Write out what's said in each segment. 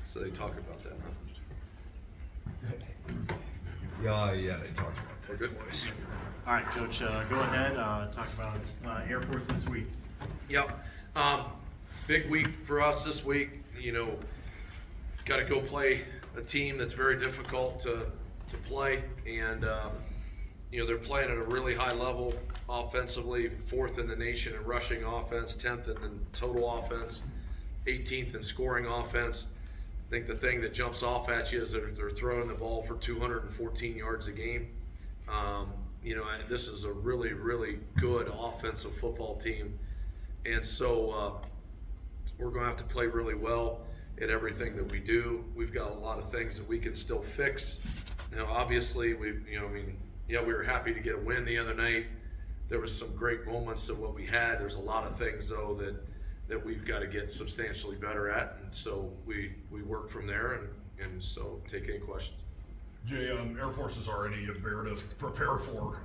So they talk about that. Yeah, they talked about We're that good. twice. All right, Coach, go ahead, talk about Air Force this week. Yep. Big week for us this week. Got to go play a team that's very difficult to play, and they're playing at a really high level offensively, 4th in the nation in rushing offense, 10th in the total offense, 18th in scoring offense. I think the thing that jumps off at you is they're throwing the ball for 214 yards a game. And this is a really, really good offensive football team. And so we're going to have to play really well at everything that we do. We've got a lot of things that we can still fix. Now, obviously, we were happy to get a win the other night. There was some great moments of what we had. There's a lot of things, though, that we've got to get substantially better at. And so we work from there, and so take any questions. Jay, Air Force is already a bear to prepare for.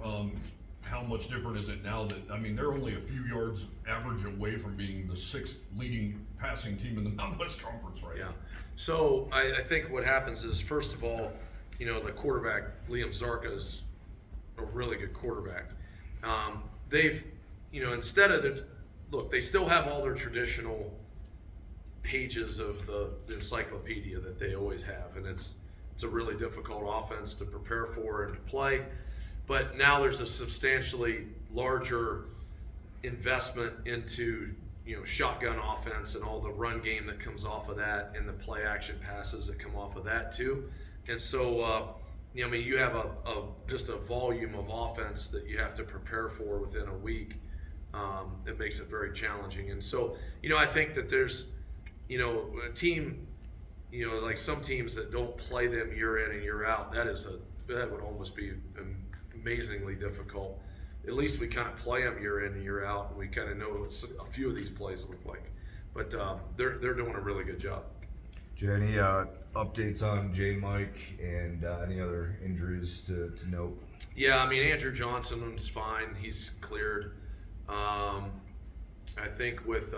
How much different is it now that, they're only a few yards average away from being the 6th leading passing team in the Mountain West Conference right now? So I think what happens is, first of all, the quarterback, Liam Zarka, is a really good quarterback. They've, instead of they still have all their traditional pages of the encyclopedia that they always have, and it's a really difficult offense to prepare for and to play. But now there's a substantially larger investment into shotgun offense and all the run game that comes off of that, and the play action passes that come off of that too. And so you have just a volume of offense that you have to prepare for within a week. It makes it very challenging. And so I think that there's a team, like some teams that don't play them year in and year out, that would almost be amazingly difficult. At least we kind of play them year in and year out, and we kind of know what a few of these plays look like. But they're doing a really good job. Jay, any updates on J. Mike and any other injuries to note? Yeah, Andrew Johnson was fine. He's cleared. I think with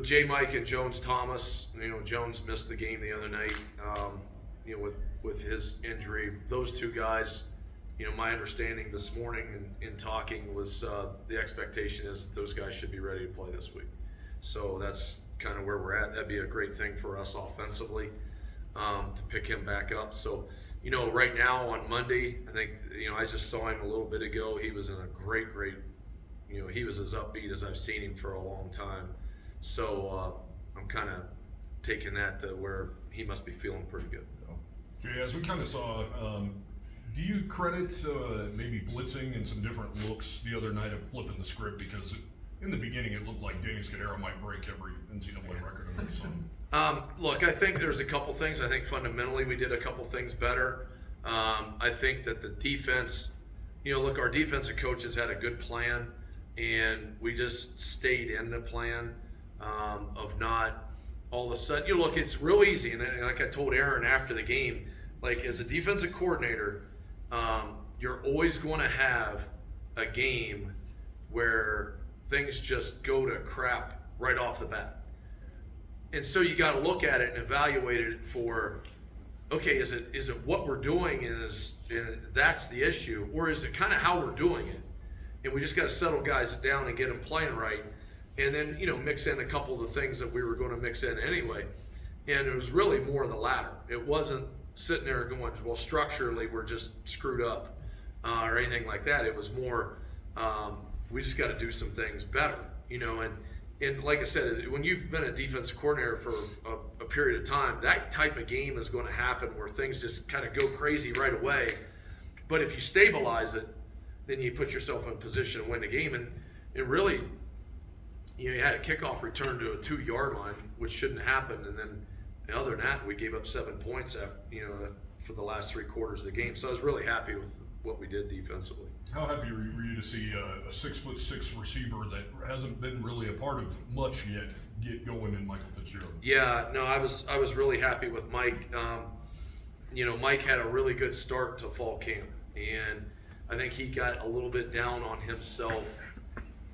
J. Mike and Jones Thomas, Jones missed the game the other night. With his injury, those two guys. My understanding this morning in talking was the expectation is that those guys should be ready to play this week. So that's kind of where we're at. That'd be a great thing for us offensively to pick him back up. So, right now on Monday, I think, I just saw him a little bit ago. He was in a great, he was as upbeat as I've seen him for a long time. So I'm kind of taking that to where he must be feeling pretty good. Jay, as we kind of saw, do you credit maybe blitzing and some different looks the other night of flipping the script? Because in the beginning it looked like Danny Scudero might break every NCAA record under the sun. Look, I think there's a couple things. I think fundamentally we did a couple things better. I think that the defense, our defensive coaches had a good plan, and we just stayed in the plan of not all of a sudden. Look, it's real easy, and like I told Aaron after the game, like as a defensive coordinator, you're always going to have a game where things just go to crap right off the bat. And so you got to look at it and evaluate it for, okay, is it what we're doing and that's the issue, or is it kind of how we're doing it? And we just got to settle guys down and get them playing right, and then mix in a couple of the things that we were going to mix in anyway. And it was really more of the latter. It wasn't sitting there going, well, structurally we're just screwed up or anything like that. It was more, we just got to do some things better, and like I said, when you've been a defensive coordinator for a period of time, that type of game is going to happen where things just kind of go crazy right away. But if you stabilize it, then you put yourself in a position to win the game. And really, you had a kickoff return to a 2-yard line, which shouldn't happen. And then other than that, we gave up 7 points for the last 3 quarters of the game. So I was really happy with what we did defensively. How happy were you to see a 6'6" receiver that hasn't been really a part of much yet get going in Michael Fitzgerald? Yeah, no, I was really happy with Mike. Mike had a really good start to fall camp, and I think he got a little bit down on himself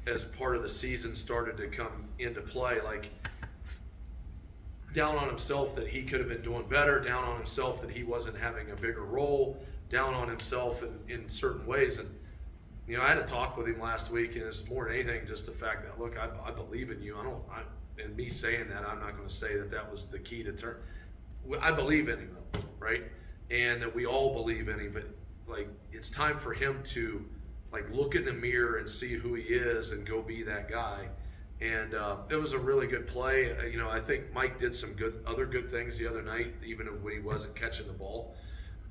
as part of the season started to come into play, like down on himself that he could have been doing better, down on himself that he wasn't having a bigger role, down on himself in certain ways. And, you know, I had a talk with him last week, and it's more than anything just the fact that, look, I believe in you. And me saying that, I'm not going to say that was the key to turn. I believe in him, right? And that we all believe in him, but like, it's time for him to like look in the mirror and see who he is and go be that guy. And it was a really good play. You know, I think Mike did some other good things the other night, even when he wasn't catching the ball.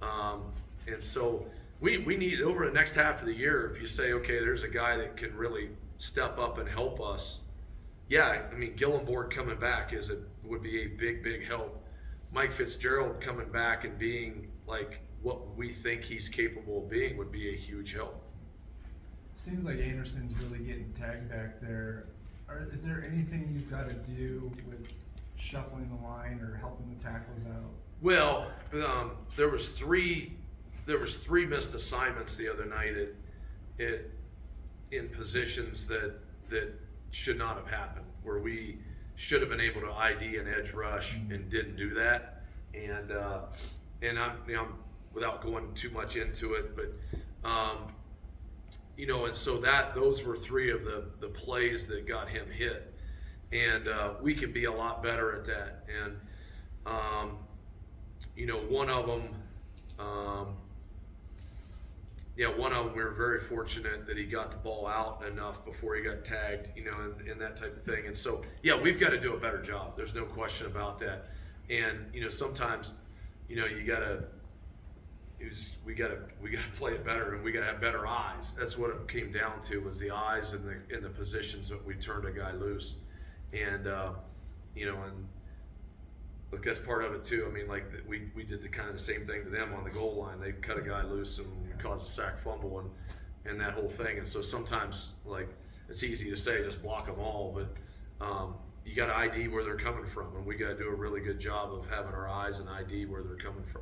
And so we need, over the next half of the year, if you say, okay, there's a guy that can really step up and help us. Yeah, I mean, Gillenborg coming back would be a big help. Mike Fitzgerald coming back and being like what we think he's capable of being would be a huge help. It seems like Anderson's really getting tagged back there. Is there anything you've got to do with shuffling the line or helping the tackles out? Well, there was three missed assignments the other night in positions that should not have happened, where we should have been able to ID an edge rush and didn't do that. And I'm, you know, without going too much into it, but you know, and so those were three of the plays that got him hit, and we can be a lot better at that. And you know, one of them we were very fortunate that he got the ball out enough before he got tagged, you know, and that type of thing. And so, yeah, we've got to do a better job. There's no question about that. And, you know, sometimes, you know, we got to play it better, and we got to have better eyes. That's what it came down to, was the eyes in the positions that we turned a guy loose. And, you know, and look, that's part of it too. I mean, like we did the kind of the same thing to them on the goal line. They cut a guy loose and caused a sack fumble and that whole thing. And so sometimes, like, it's easy to say just block them all, but you got to ID where they're coming from, and we got to do a really good job of having our eyes and ID where they're coming from.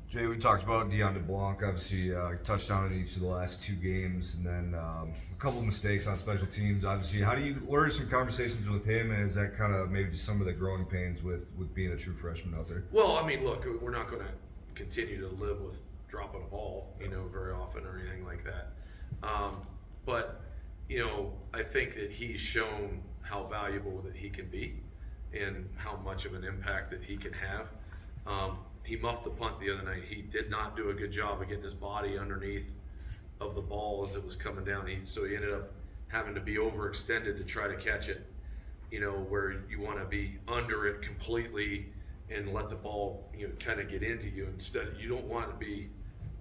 Jay, we talked about Dion DeBlanc, obviously touchdown in each of the last two games, and then a couple of mistakes on special teams. Obviously, what are some conversations with him, and is that kind of maybe just some of the growing pains with being a true freshman out there? Well, I mean, look, we're not going to continue to live with dropping a ball, you know, very often or anything like that. But, you know, I think that he's shown how valuable that he can be and how much of an impact that he can have. He muffed the punt the other night. He did not do a good job of getting his body underneath of the ball as it was coming down. So he ended up having to be overextended to try to catch it, you know, where you want to be under it completely and let the ball, you know, kind of get into you. Instead, you don't want to be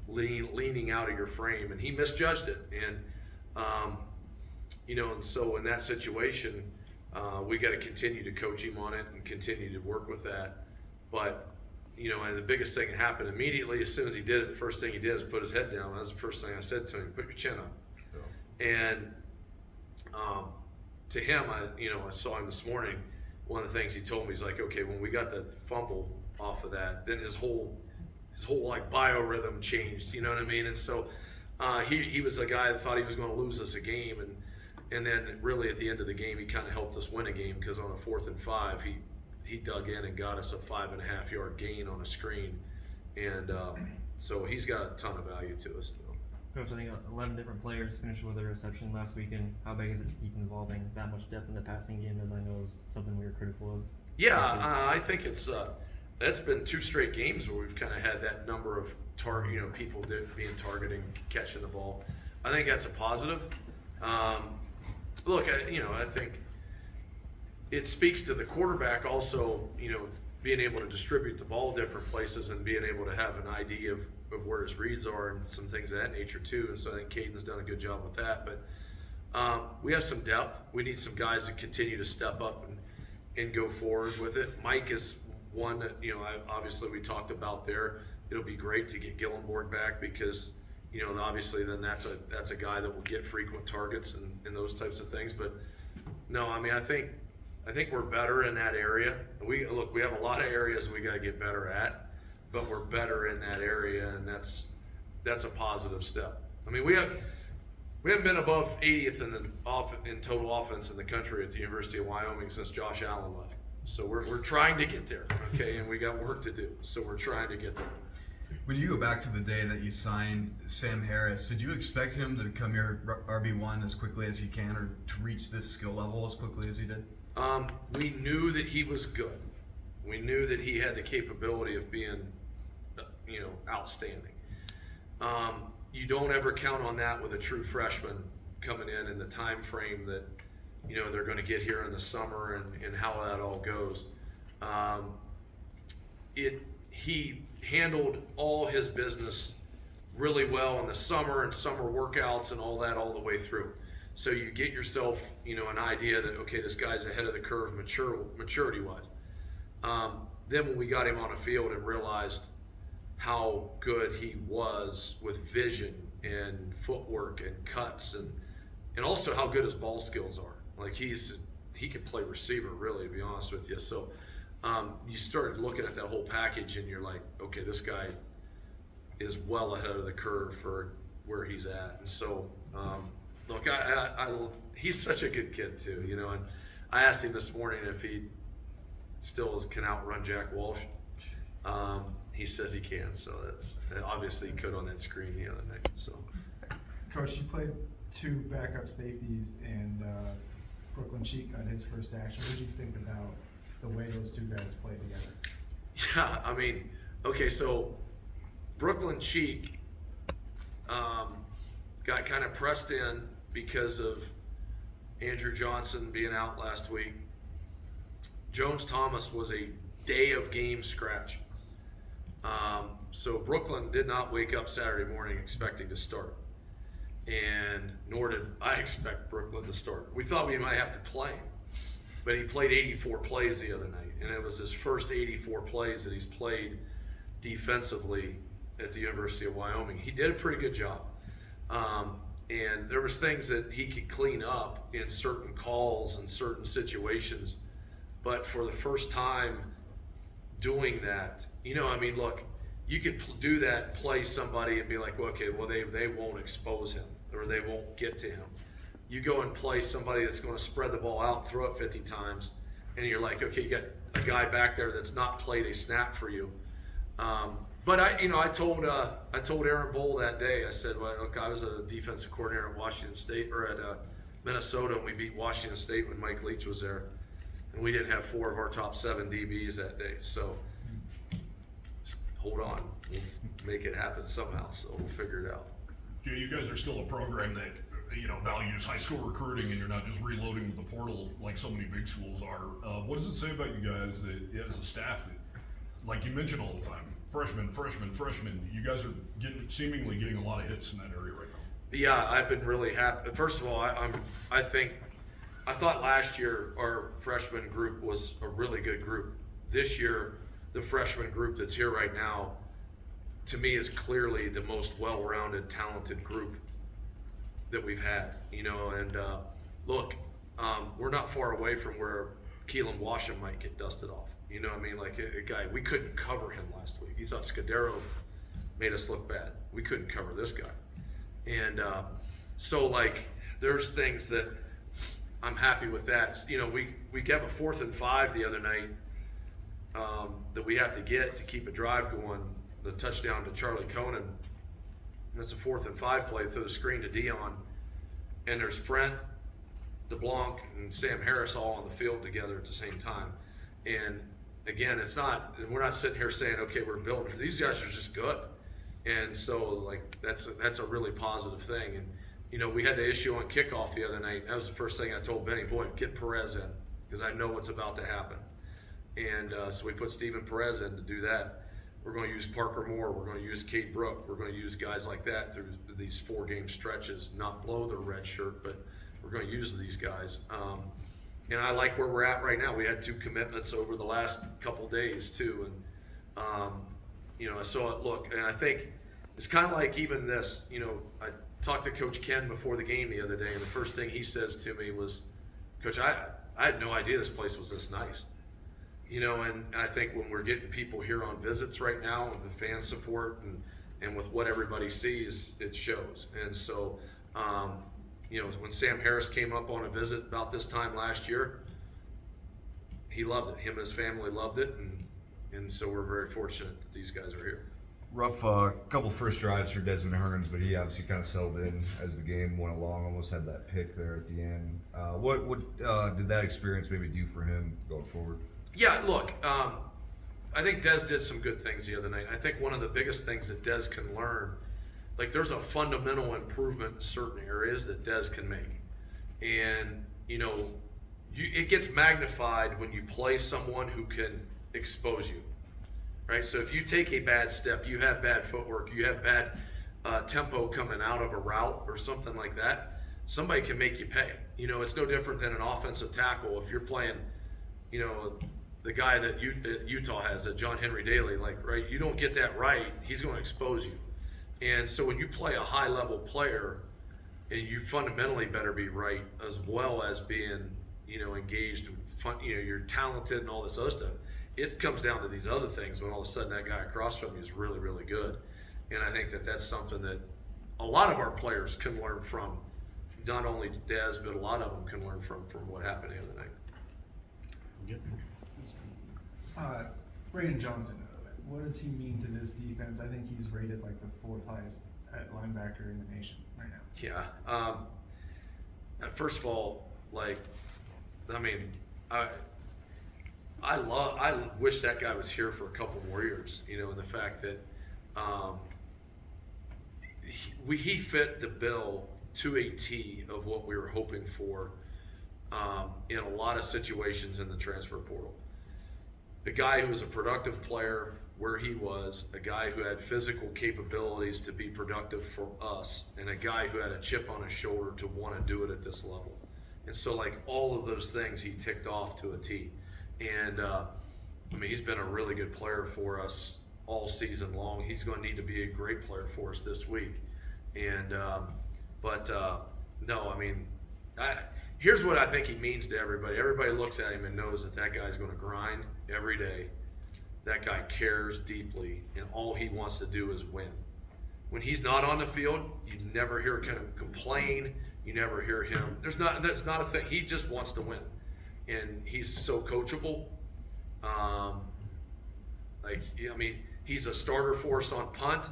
leaning out of your frame. And he misjudged it. And, you know, and so in that situation, we got to continue to coach him on it and continue to work with that. But, you know, and the biggest thing that happened immediately as soon as he did it, the first thing he did is put his head down. That's the first thing I said to him: put your chin up. Yeah. And to him, I saw him this morning. One of the things he told me, he's like, okay, when we got the fumble off of that, then his whole like biorhythm changed. You know what I mean? And so he was a guy that thought he was going to lose us a game, and then really at the end of the game, he kind of helped us win a game, because on a 4th and 5, he dug in and got us a 5.5 yard gain on a screen, and so he's got a ton of value to us. Coach, I think 11 different players finished with a reception last weekend. How big is it to keep involving that much depth in the passing game, as I know is something we were critical of? Yeah, I think that's been 2 straight games where we've kind of had that number of people being targeting, catching the ball. I think that's a positive. Look, I think it speaks to the quarterback also, you know, being able to distribute the ball different places and being able to have an idea of where his reads are and some things of that nature too. And so I think Caden's done a good job with that. But we have some depth. We need some guys that continue to step up and go forward with it. Mike is one that, you know, obviously we talked about there. It'll be great to get Gillenborg back, because, you know, obviously then that's a guy that will get frequent targets and those types of things. But no, I mean, I think we're better in that area. We have a lot of areas we got to get better at, but we're better in that area, and that's a positive step. I mean, We haven't been above 80th in total offense in the country at the University of Wyoming since Josh Allen left. So we're trying to get there, okay, and we got work to do. So we're trying to get there. When you go back to the day that you signed Sam Harris, did you expect him to become your RB1 as quickly as he can, or to reach this skill level as quickly as he did? We knew that he was good. We knew that he had the capability of being, outstanding. You don't ever count on that with a true freshman coming in the time frame that, they're going to get here in the summer and how that all goes. He handled all his business really well in the summer and summer workouts and all that all the way through. So you get yourself, an idea that, okay, this guy's ahead of the curve maturity-wise. Then when we got him on a field and realized how good he was with vision and footwork and cuts and also how good his ball skills are. Like he can play receiver, really, to be honest with you. So you started looking at that whole package and you're like, okay, this guy is well ahead of the curve for where he's at. And so, look, he's such a good kid too, and I asked him this morning if he still can outrun Jack Walsh. He says he can, so that's obviously he could on that screen the other night. So, Coach, you played 2 backup safeties, and Brooklyn Cheek got his first action. What did you think about the way those 2 guys played together? yeah, I mean, okay, so Brooklyn Cheek got kind of pressed in because of Andrew Johnson being out last week. Jones Thomas was a day of game scratch. So Brooklyn did not wake up Saturday morning expecting to start. And nor did I expect Brooklyn to start. We thought we might have to play him. But he played 84 plays the other night. And it was his first 84 plays that he's played defensively at the University of Wyoming. He did a pretty good job. And there was things that he could clean up in certain calls and certain situations. But for the first time doing that, look, you could do that, play somebody and be like, well, okay, well, they won't expose him or they won't get to him. You go and play somebody that's going to spread the ball out and throw it 50 times, and you're like, okay, you got a guy back there that's not played a snap for you. But I told Aaron Bowl that day. I said, well, look, I was a defensive coordinator at Washington State or at Minnesota, and we beat Washington State when Mike Leach was there, and we didn't have 4 of our top 7 DBs that day. So just hold on, we'll make it happen somehow. So we'll figure it out. Jay, you guys are still a program that values high school recruiting, and you're not just reloading the portal like so many big schools are. What does it say about you guys that as a staff that, like you mention all the time, freshmen, you guys are seemingly getting a lot of hits in that area right now? Yeah, I've been really happy. First of all, I thought last year our freshman group was a really good group. This year, the freshman group that's here right now, to me, is clearly the most well-rounded, talented group that we've had. And look, we're not far away from where Keelan Washam might get dusted off. Like a guy, we couldn't cover him last week. You thought Scudero made us look bad. We couldn't cover this guy. And so, like, there's things that I'm happy with that. We have a 4th and 5 the other night that we have to get to keep a drive going, the touchdown to Charlie Conan. That's a 4th and 5 play through the screen to Dion. And there's Brent, DeBlanc, and Sam Harris all on the field together at the same time. And again, we're not sitting here saying, okay, we're building. These guys are just good. And so, like, that's a really positive thing. And, we had the issue on kickoff the other night. That was the first thing I told Benny, boy, get Perez in, because I know what's about to happen. And so we put Steven Perez in to do that. We're going to use Parker Moore. We're going to use Cade Brook. We're going to use guys like that through these 4-game stretches, not blow their red shirt, but we're going to use these guys. And I like where we're at right now. We had 2 commitments over the last couple days too. And, I saw it look, and I think it's kind of like even this, I talked to Coach Ken before the game the other day, and the first thing he says to me was, Coach, I had no idea this place was this nice. And I think when we're getting people here on visits right now with the fan support and with what everybody sees, it shows. And so You know, when Sam Harris came up on a visit about this time last year, he loved it. Him and his family loved it, and so we're very fortunate that these guys are here. Rough couple first drives for Desmond Hearns, but he obviously kind of settled in as the game went along. Almost had that pick there at the end. What did that experience maybe do for him going forward? Yeah, look, I think Des did some good things the other night. I think one of the biggest things that Des can learn, like there's a fundamental improvement in certain areas that Des can make. And, you know, it gets magnified when you play someone who can expose you, right? So if you take a bad step, you have bad footwork, you have bad tempo coming out of a route or something like that, somebody can make you pay. You know, it's no different than an offensive tackle. If you're playing, you know, the guy that Utah has, John Henry Daly, like, right, you don't get that right, he's going to expose you. And so when you play a high-level player, you fundamentally better be right as well as being, you know, engaged, you know, you're talented and all this other stuff. It comes down to these other things when all of a sudden that guy across from you is really, really good. And I think that that's something that a lot of our players can learn from, not only Des, but a lot of them can learn from what happened the other night. Good. Braden Johnson, what does he mean to this defense? I think he's rated like the 4th highest at linebacker in the nation right now. Yeah. First of all, like, I mean, I wish that guy was here for a couple more years, you know, and the fact that he fit the bill to a T of what we were hoping for in a lot of situations in the transfer portal. A guy who was a productive player where he was, a guy who had physical capabilities to be productive for us, and a guy who had a chip on his shoulder to want to do it at this level. And so, like, all of those things he ticked off to a T. And, I mean, he's been a really good player for us all season long. He's going to need to be a great player for us this week. And, no, I mean, here's what I think he means to everybody. Everybody looks at him and knows that that guy's going to grind every day. That guy cares deeply, and all he wants to do is win. When he's not on the field, you never hear him complain. You never hear him. That's not a thing. He just wants to win, and he's so coachable. He's a starter for us on punt.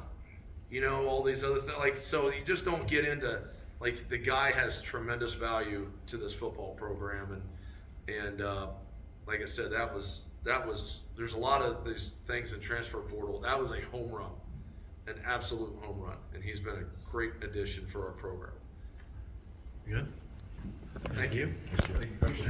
You know, all these other things. Like, so you just don't get into, like, the guy has tremendous value to this football program, and like I said, that was there's a lot of these things in transfer portal. That was a home run, an absolute home run, and he's been a great addition for our program. Good. Thank you. Thank you, Coach.